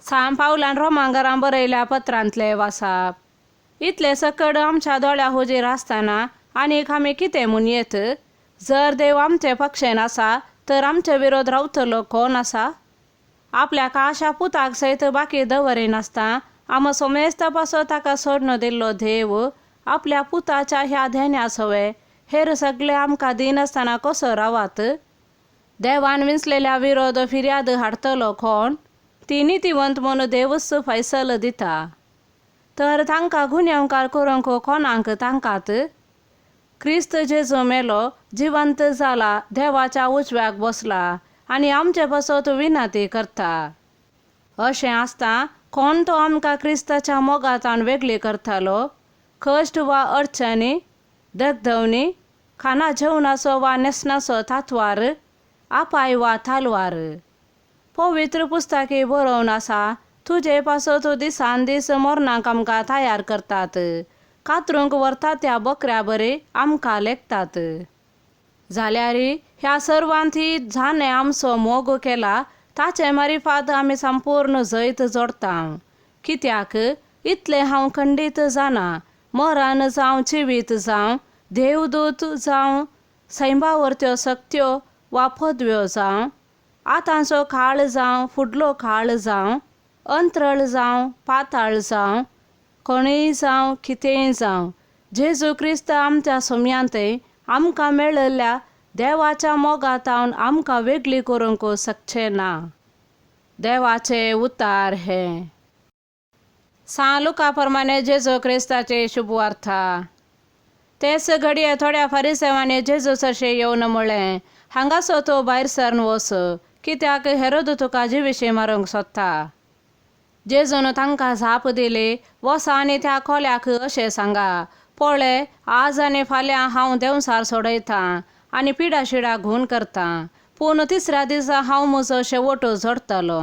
साम पावलान रोमांगरां बरयल्या पत्रांतले वासाप इतले सकड आमच्या दोळ्या हुजीर आसतना आनीक आमी कितें म्हूण येत? जर देव आमचे पक्षेन आसा तर आमचे विरोध रावतलो कोण आसा? आपल्याक आशा पुताक सयत बाकी दवरिनासता आमचो मेस्त पासो ताका सोडून दिल्लो देव आपल्या पुताच्या ह्या धेन्या सवय हेर सगळे आमकां दिनासतना कसो रावात? देवान विंचलेल्या विरोध फिर्याद हाडतलो कोण? ती नितीवंत म्हूण देवच फैसल दिता. तर तांकां गुन्यांवकार करूंक कोणाक तांकात? क्रिस्त जेजू मेलो, जिवंत जाला, देवाच्या उजव्याक बसला आनी आमचे पासत विनाती करता. अशें आसता कोण तो आमकां क्रिस्ताच्या मोगातान वेगळी करतालो? कश्ट वा अडचणी, दगधवणी, खाना जेवणाचो वा नेसनाचो तांतवार, आपाय वा तालवार? पवित्र पुस्तकी बरोवन आसा, तुजे पासत दिसान दीस मरणाक आमकां तयार करतात, कातरूंक व्हरतात त्या बकऱ्या बरी आमकां लेखतात. जाल्यार ह्या सर्वांती जाणें आमचो मोग केला ताचे मारिफात आमी संपूर्ण जैत जोडता. कित्याक इतले हांव खंडीत जाना, मरण जावं जिवीत जावं, देवदूत जावं, सैंबावर्त्यो शक्त्यो वा पदव्यो जावं, आतांचो काळ जावं फुडलो काळ जावं, अंतरळ जावं पाताळ जावं, कोणीय जावं कितेंय जावं, जेजू क्रिस्त आमच्या सोम्यांतय आमकां मेळिल्ल्या देवाच्या मोगातावन आमकां वेगळी करूंक शकचे ना. देवाचे उतार हे. सा लुका प्रमाणे जेजू क्रिस्ताचे शुभवार्ता. तेच घडये थोड्या फरिसेवांनी जेजूसाशे येवन म्हळें, हांगासो तूं भायर सरून वच, कित्याक हेरोद तुका जिवीशी मारूंक सोदता. जेजून तांकां जाप दिली, वचा आनी त्या कोल्याक अशें सांगा, पळय, आज आनी फाल्यां हांव देंवसार सोडयतां आनी पिडाशिडा घुवन करतां, पूण तिसऱ्या दिसा हांव म्हजो शेवट जोडटलो.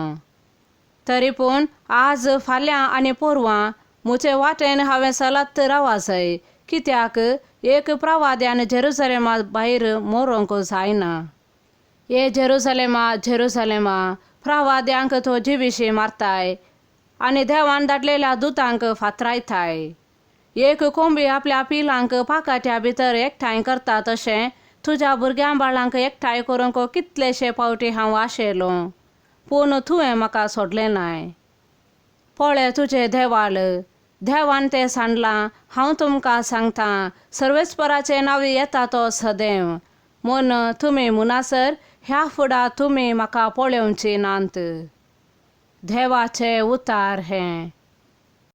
तरी पूण आज फाल्यां आनी पोरवां म्हजे वाटेन हांवें सलत रावूं जाय, कित्याक एक प्रवाद्यान जेरुसलेमा भायर मरूंक जायना. ये जेरुसलेमा, जेरुसलेमा, प्रवाद्यांक तो जिवीशी मारताय आनी देवान धाडलेल्या दुतांक फातरायताय. एक कोंबी आपल्या पिलांक पाकाट्या भितर एकठांय करता तशें तुज्या भुरग्यां बाळांक एकठांय करूंक कितलेशे फावटी हांव आशेलो, पूण तुवें म्हाका सोडलें नाय. पळय तुजें देवाळ, देवान तें सांडलां. हांव तुमकां सांगतां, सर्वेस्पराचे नांव येता तो सदैव, म्हूण तुमी म्हणसर ह्या फुडां तुमी म्हाका पळोवची नात. देवाचे उतार हे.